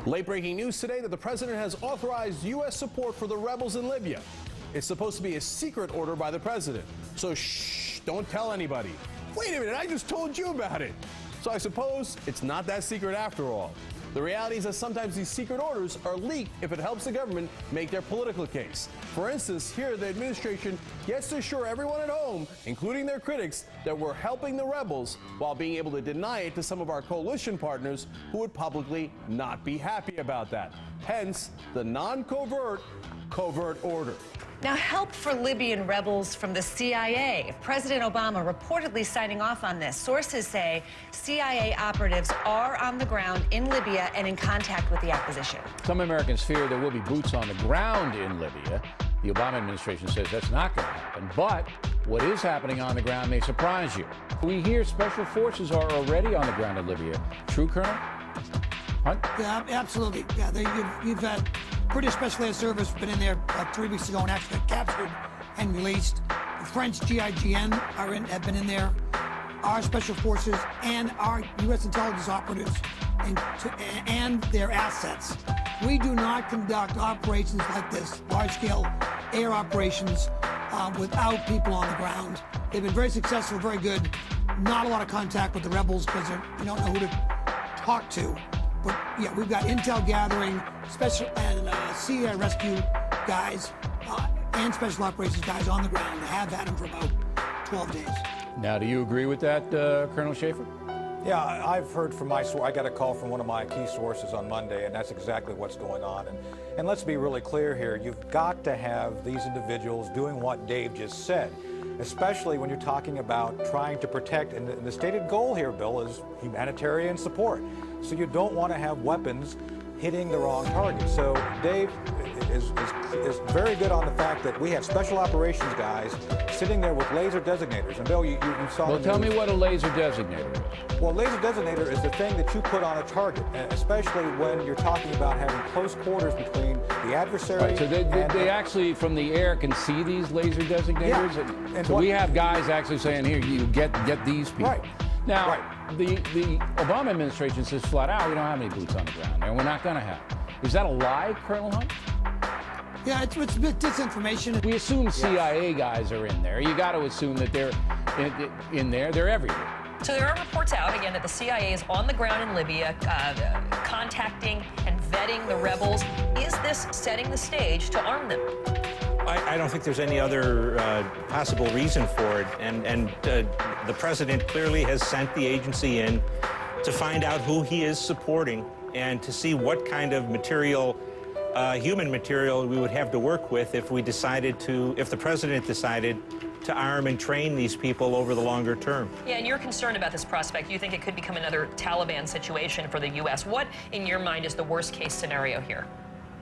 Late-breaking news today that the president has authorized U.S. support for the rebels in Libya. It's supposed to be a secret order by the president. So shh, don't tell anybody. Wait a minute, I just told you about it. So I suppose it's not that secret after all. The reality is that sometimes these secret orders are leaked if it helps the government make their political case. For instance, here the administration gets to assure everyone at home, including their critics, that we're helping the rebels while being able to deny it to some of our coalition partners who would publicly not be happy about that. Hence, the non-covert, covert order. Now, help for Libyan rebels from the CIA. President Obama reportedly signing off on this. Sources say CIA operatives are on the ground in Libya and in contact with the opposition. Some Americans fear there will be boots on the ground in Libya. The Obama administration says that's not going to happen. But what is happening on the ground may surprise you. We hear special forces are already on the ground in Libya. True, Colonel Hunt? Yeah, absolutely. Yeah, you've had British Special Air Service been in there 3 weeks ago and actually got captured and released. The French GIGN have been in there. Our special forces and our U.S. intelligence operatives and their assets. We do not conduct operations like this, large-scale air operations, without people on the ground. They've been very successful, very good. Not a lot of contact with the rebels because you don't know who to talk to. But yeah, we've got intel gathering, special and sea air rescue guys and special operations guys on the ground. Have had them for about 12 days. Now, do you agree with that, Colonel Schaefer? Yeah, I've heard from I got a call from one of my key sources on Monday, and that's exactly what's going on. And let's be really clear here. You've got to have these individuals doing what Dave just said, especially when you're talking about trying to protect, and the stated goal here, Bill, is humanitarian support. So you don't want to have weapons hitting the wrong target. So Dave is very good on the fact that we have special operations guys sitting there with laser designators. And Bill, you saw. Well, tell me what a laser designator is. Well, laser designator is the thing that you put on a target, especially when you're talking about having close quarters between the adversary. Right, so they actually, from the air, can see these laser designators? Yeah. And so we have guys actually saying, here, you get these people. Right. Now, right. The Obama administration says flat out, we don't have any boots on the ground there, and we're not going to have. Is that a lie, Colonel Hunt? Yeah, it's disinformation. We assume CIA guys are in there. You got to assume that they're in there. They're everywhere. So there are reports out, again, that the CIA is on the ground in Libya, contacting and vetting the rebels. Is this setting the stage to arm them? I don't think there's any other possible reason for it. And the president clearly has sent the agency in to find out who he is supporting and to see what kind of material, human material, we would have to work with if the president decided to arm and train these people over the longer term. Yeah, and you're concerned about this prospect. You think it could become another Taliban situation for the U.S. What, in your mind, is the worst-case scenario here?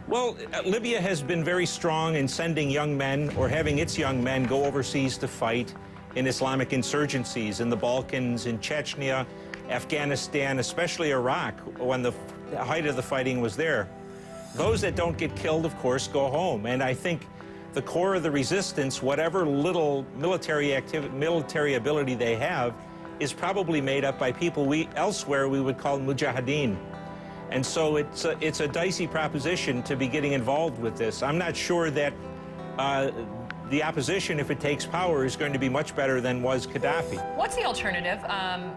Well, Libya has been very strong in sending young men or having its young men go overseas to fight in Islamic insurgencies in the Balkans, in Chechnya, Afghanistan, especially Iraq, when the height of the fighting was there. Those that don't get killed, of course, go home. And I think the core of the resistance, whatever little military ability they have, is probably made up by people elsewhere we would call mujahideen. And so it's a dicey proposition to be getting involved with this. I'm not sure that the opposition, if it takes power, is going to be much better than was Gaddafi. What's the alternative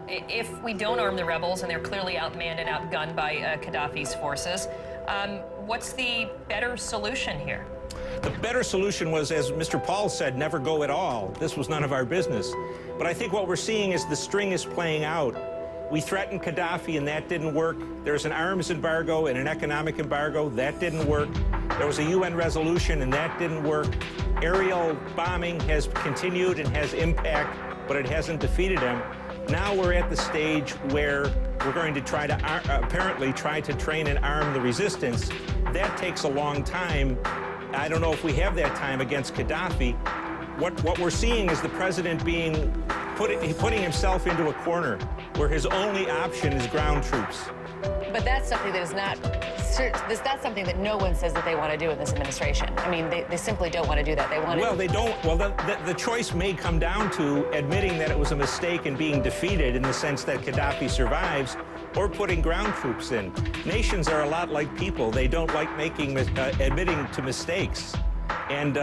if we don't arm the rebels and they're clearly outmanned and outgunned by Gaddafi's forces? What's the better solution here? The better solution was, as Mr. Paul said, never go at all. This was none of our business. But I think what we're seeing is the string is playing out. We threatened Gaddafi, and that didn't work. There's an arms embargo and an economic embargo. That didn't work. There was a UN resolution, and that didn't work. Aerial bombing has continued and has impact, but it hasn't defeated him. Now we're at the stage where we're going to try to apparently try to train and arm the resistance. That takes a long time. I don't know if we have that time against Gaddafi. What we're seeing is the president putting himself into a corner where his only option is ground troops. But that's something that is that's something that no one says that they want to do in this administration. I mean, they simply don't want to do that. They want to. Well, they don't. Well, the choice may come down to admitting that it was a mistake and being defeated in the sense that Gaddafi survives, or putting ground troops in. Nations are a lot like people. They don't like admitting to mistakes. And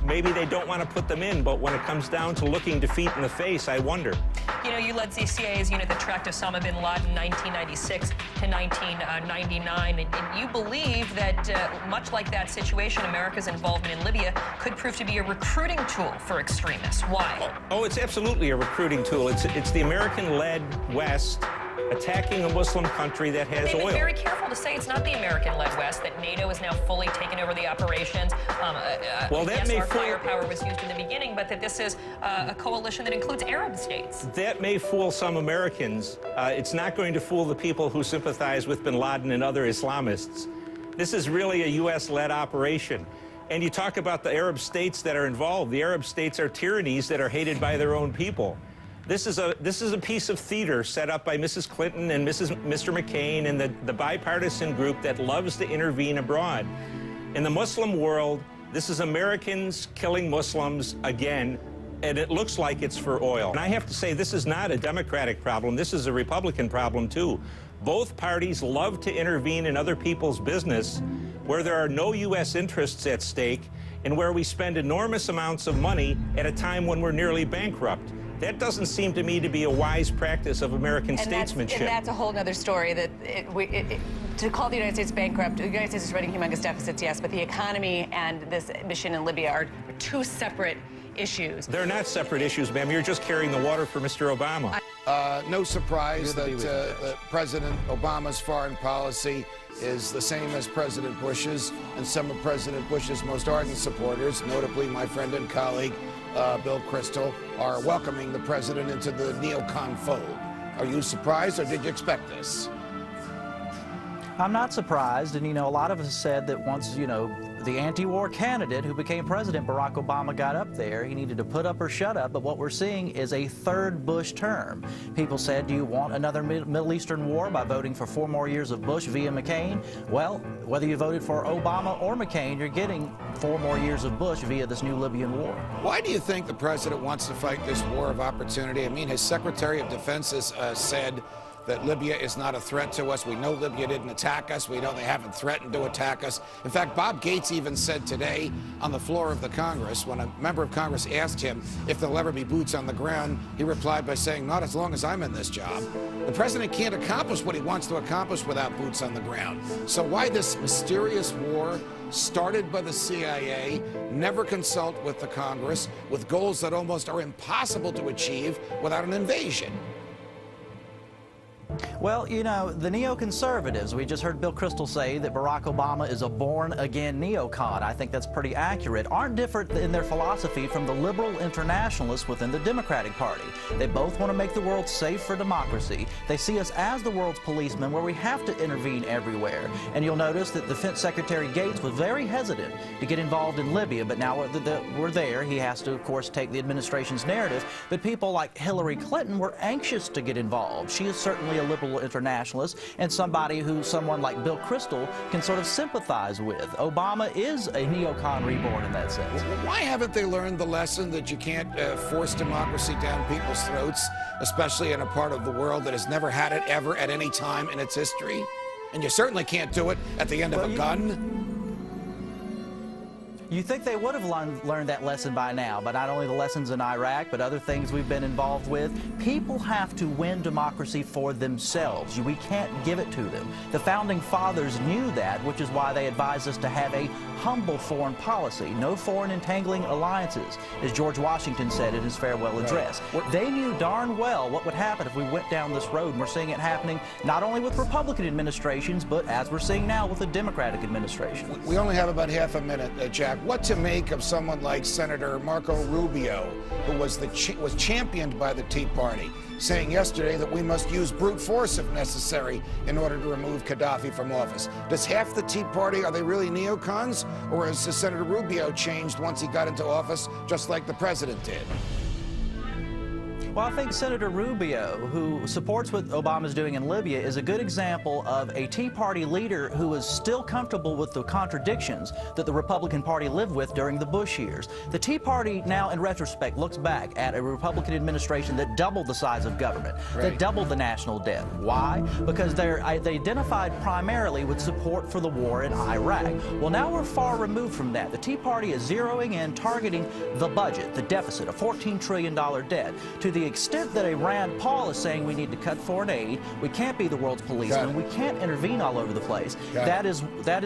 maybe they don't want to put them in, but when it comes down to looking defeat in the face, I wonder. You know, you led the CIA's unit that tracked Osama bin Laden in 1996 to 1999, and you believe that, much like that situation, America's involvement in Libya could prove to be a recruiting tool for extremists. Why? Oh, it's absolutely a recruiting tool. It's the American-led West attacking a Muslim country that has They've oil. been very careful to say it's not the American-led West, that NATO has now fully taken over the operations. Well, that yes, may our fool... firepower was used in the beginning, but that this is a coalition that includes Arab states. That may fool some Americans. It's not going to fool the people who sympathize with bin Laden and other Islamists. This is really a U.S.-led operation. And you talk about the Arab states that are involved. The Arab states are tyrannies that are hated by their own people. This is a piece of theater set up by Mrs. Clinton and Mr. McCain and the bipartisan group that loves to intervene abroad. In the Muslim world, this is Americans killing Muslims again, and it looks like it's for oil. And I have to say, this is not a Democratic problem. This is a Republican problem, too. Both parties love to intervene in other people's business where there are no U.S. interests at stake and where we spend enormous amounts of money at a time when we're nearly bankrupt. That doesn't seem to me to be a wise practice of American statesmanship. And that's a whole other story, that to call the United States bankrupt, the United States is running humongous deficits, yes, but the economy and this mission in Libya are two separate issues. They're not separate issues, ma'am. You're just carrying the water for Mr. Obama. No surprise that President Obama's foreign policy is the same as President Bush's, and some of President Bush's most ardent supporters, notably my friend and colleague, Bill Kristol, are welcoming the president into the neocon fold. Are you surprised, or did you expect this? I'm not surprised, and a lot of us said that once, the anti-war candidate who became president, Barack Obama, got up there, he needed to put up or shut up, but what we're seeing is a third Bush term. People said, do you want another Middle Eastern war by voting for 4 more years of Bush via McCain? Well, whether you voted for Obama or McCain, you're getting 4 more years of Bush via this new Libyan war. Why do you think the president wants to fight this war of opportunity? I mean, his Secretary of Defense has said that Libya is not a threat to us. We know Libya didn't attack us. We know they haven't threatened to attack us. In fact, Bob Gates even said today on the floor of the Congress, when a member of Congress asked him if there'll ever be boots on the ground, he replied by saying, not as long as I'm in this job. The president can't accomplish what he wants to accomplish without boots on the ground. So why this mysterious war started by the CIA, never consult with the Congress, with goals that almost are impossible to achieve without an invasion? Well, the neoconservatives, we just heard Bill Kristol say that Barack Obama is a born-again neocon. I think that's pretty accurate. Aren't different in their philosophy from the liberal internationalists within the Democratic Party. They both want to make the world safe for democracy. They see us as the world's policemen, where we have to intervene everywhere. And you'll notice that Defense Secretary Gates was very hesitant to get involved in Libya, but now we're there. He has to, of course, take the administration's narrative. But people like Hillary Clinton were anxious to get involved. She is certainly a liberal internationalist and somebody who someone like Bill Kristol can sort of sympathize with. Obama is a neocon reborn in that sense. Why haven't they learned the lesson that you can't force democracy down people's throats, especially in a part of the world that has never had it ever at any time in its history? And you certainly can't do it at the end of a gun. You think they would have learned that lesson by now, but not only the lessons in Iraq, but other things we've been involved with. People have to win democracy for themselves. We can't give it to them. The Founding Fathers knew that, which is why they advised us to have a humble foreign policy, no foreign entangling alliances, as George Washington said in his farewell address. They knew darn well what would happen if we went down this road, and we're seeing it happening not only with Republican administrations, but as we're seeing now with the Democratic administration. We only have about half a minute, Jack. What to make of someone like Senator Marco Rubio, who was championed by the Tea Party, saying yesterday that we must use brute force if necessary in order to remove Gaddafi from office? Does half the Tea Party, are they really neocons, or has Senator Rubio changed once he got into office, just like the president did? Well, I think Senator Rubio, who supports what Obama's doing in Libya, is a good example of a Tea Party leader who is still comfortable with the contradictions that the Republican Party lived with during the Bush years. The Tea Party now, in retrospect, looks back at a Republican administration that doubled the size of government, that doubled the national debt. Why? Because they identified primarily with support for the war in Iraq. Well, now we're far removed from that. The Tea Party is zeroing in, targeting the budget, the deficit, a $14 trillion debt. To the extent that a Rand Paul is saying we need to cut foreign aid, we can't be the world's policeman, we can't intervene all over the place. That is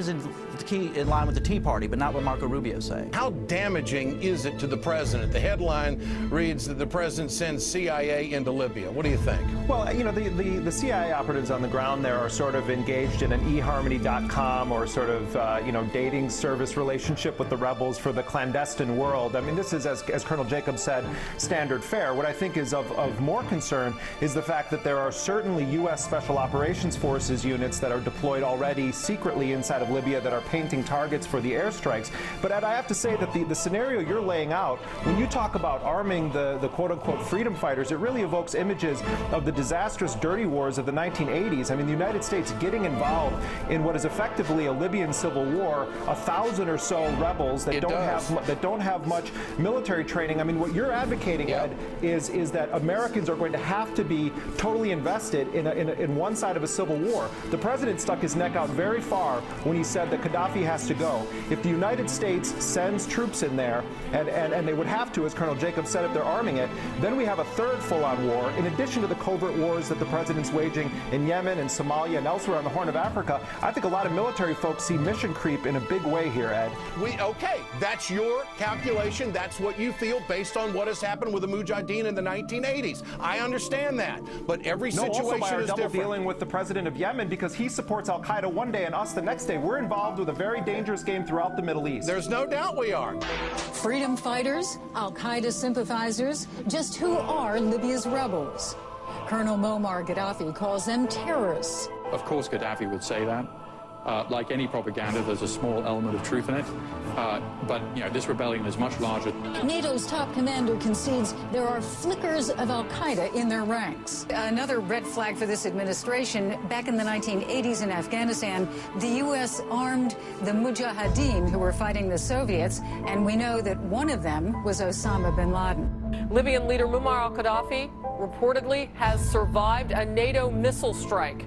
in line with the Tea Party, but not what Marco Rubio is saying. How damaging is it to the president? The headline reads that the president sends CIA into Libya. What do you think? Well, you know, the CIA operatives on the ground there are sort of engaged in an eHarmony.com or sort of, you know, dating service relationship with the rebels for the clandestine world. I mean, this is, as Colonel Jacobs said, standard fare. What I think is of more concern is the fact that there are certainly U.S. Special Operations Forces units that are deployed already secretly inside of Libya that are painting targets for the airstrikes. But Ed, I have to say that the scenario you're laying out, when you talk about arming the quote-unquote freedom fighters, it really evokes images of the disastrous dirty wars of the 1980s. I mean, the United States getting involved in what is effectively a Libyan civil war, 1,000 or so rebels that don't have much military training. I mean, what you're advocating, Ed, is that Americans are going to have to be totally invested in one side of a civil war. The president stuck his neck out very far when he said that Gaddafi has to go. If the United States sends troops in there, and they would have to, as Colonel Jacobs said, if they're arming it, then we have a third full-on war, in addition to the covert wars that the president's waging in Yemen and Somalia and elsewhere on the Horn of Africa. I think a lot of military folks see mission creep in a big way here, Ed. Okay, that's your calculation. That's what you feel based on what has happened with the Mujahideen in the 1980s. I understand that, but every situation also by our is double different. dealing with the president of Yemen, because he supports al-Qaeda one day and us the next day. We're involved with a very dangerous game throughout the Middle East. There's no doubt we are. Freedom fighters, al-Qaeda sympathizers, just who are Libya's rebels? Colonel Muammar Gaddafi calls them terrorists. Of course Gaddafi would say that. Like any propaganda, there's a small element of truth in it. But, you know, this rebellion is much larger. NATO's top commander concedes there are flickers of al-Qaeda in their ranks. Another red flag for this administration, back in the 1980s in Afghanistan, the U.S. armed the Mujahideen who were fighting the Soviets, and we know that one of them was Osama bin Laden. Libyan leader Muammar al-Gaddafi reportedly has survived a NATO missile strike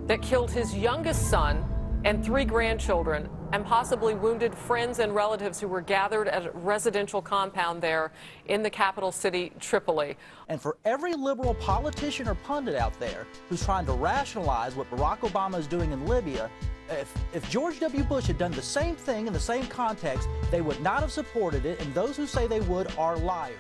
that killed his youngest son and 3 grandchildren, and possibly wounded friends and relatives who were gathered at a residential compound there in the capital city, Tripoli. And for every liberal politician or pundit out there who's trying to rationalize what Barack Obama is doing in Libya, if George W. Bush had done the same thing in the same context, they would not have supported it, and those who say they would are liars.